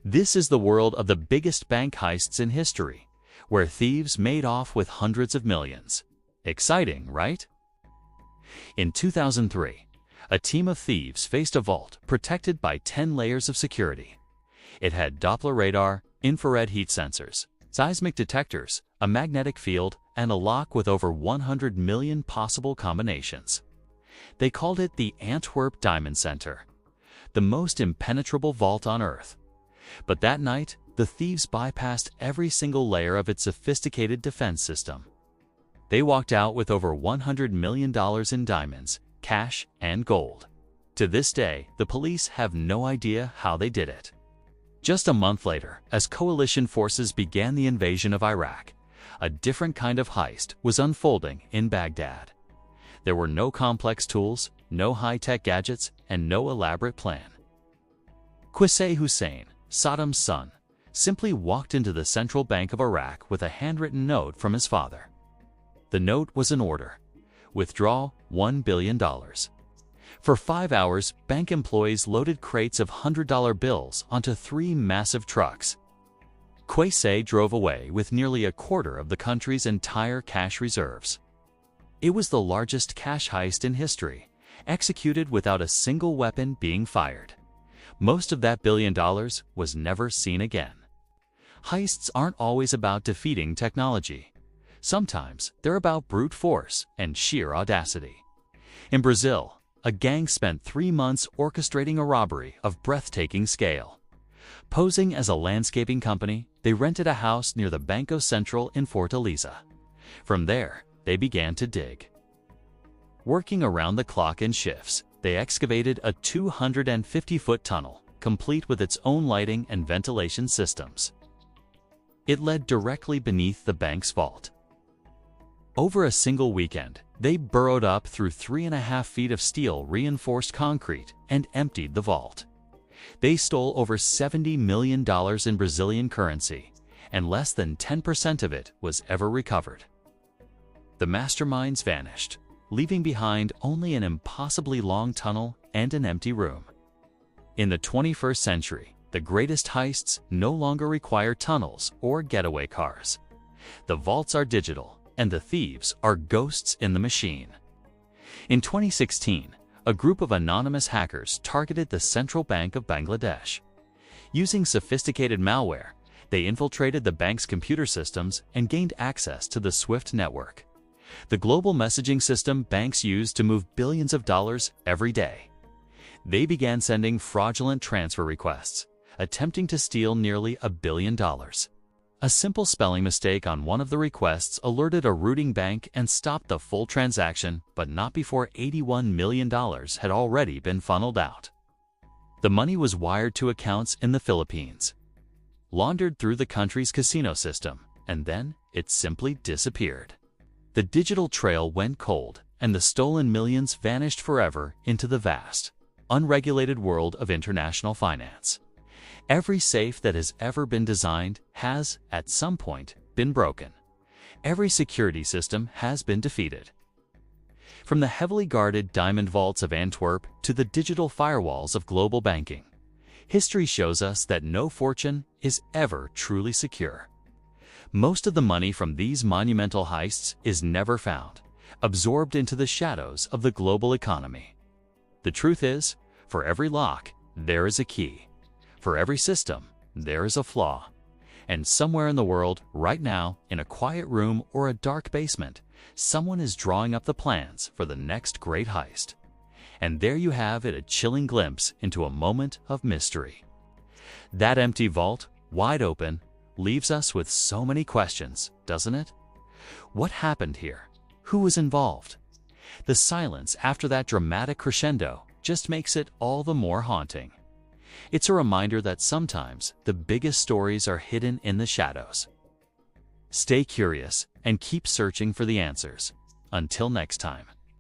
This is the world of the biggest bank heists in history, where thieves made off with hundreds of millions. Exciting, right? In 2003, a team of thieves faced a vault protected by 10 layers of security. It had Doppler radar, infrared heat sensors, seismic detectors, a magnetic field, and a lock with over 100 million possible combinations. They called it the Antwerp Diamond Center, the most impenetrable vault on Earth. But that night, the thieves bypassed every single layer of its sophisticated defense system. They walked out with over $100 million in diamonds, cash, and gold. To this day, the police have no idea how they did it. Just a month later, as coalition forces began the invasion of Iraq, a different kind of heist was unfolding in Baghdad. There were no complex tools, no high-tech gadgets, and no elaborate plan. Qusay Hussein, Saddam's son, simply walked into the Central Bank of Iraq with a handwritten note from his father. The note was an order: withdraw $1 billion. For 5 hours, bank employees loaded crates of $100 bills onto 3 massive trucks. Qusay drove away with nearly a quarter of the country's entire cash reserves. It was the largest cash heist in history, executed without a single weapon being fired. Most of that $1 billion was never seen again. Heists aren't always about defeating technology. Sometimes they're about brute force and sheer audacity. In Brazil, a gang spent 3 months orchestrating a robbery of breathtaking scale. Posing as a landscaping company, they rented a house near the Banco Central in Fortaleza. From there, they began to dig. Working around the clock in shifts, they excavated a 250-foot tunnel, complete with its own lighting and ventilation systems. It led directly beneath the bank's vault. Over a single weekend, they burrowed up through 3.5 feet of steel-reinforced concrete and emptied the vault. They stole over $70 million in Brazilian currency, and less than 10% of it was ever recovered. The masterminds vanished, leaving behind only an impossibly long tunnel and an empty room. In the 21st century, the greatest heists no longer require tunnels or getaway cars. The vaults are digital, and the thieves are ghosts in the machine. In 2016, a group of anonymous hackers targeted the Central Bank of Bangladesh. Using sophisticated malware, they infiltrated the bank's computer systems and gained access to the SWIFT network, the global messaging system banks use to move billions of dollars every day. They began sending fraudulent transfer requests, attempting to steal nearly $1 billion. A simple spelling mistake on one of the requests alerted a routing bank and stopped the full transaction, but not before $81 million had already been funneled out. The money was wired to accounts in the Philippines, laundered through the country's casino system, and then it simply disappeared. The digital trail went cold, and the stolen millions vanished forever into the vast, unregulated world of international finance. Every safe that has ever been designed has, at some point, been broken. Every security system has been defeated. From the heavily guarded diamond vaults of Antwerp to the digital firewalls of global banking, history shows us that no fortune is ever truly secure. Most of the money from these monumental heists is never found, absorbed into the shadows of the global economy. The truth is, for every lock, there is a key. For every system, there is a flaw. And somewhere in the world, right now, in a quiet room or a dark basement, someone is drawing up the plans for the next great heist. And there you have it, a chilling glimpse into a moment of mystery. That empty vault, wide open, leaves us with so many questions, doesn't it? What happened here? Who was involved? The silence after that dramatic crescendo just makes it all the more haunting. It's a reminder that sometimes the biggest stories are hidden in the shadows. Stay curious and keep searching for the answers. Until next time.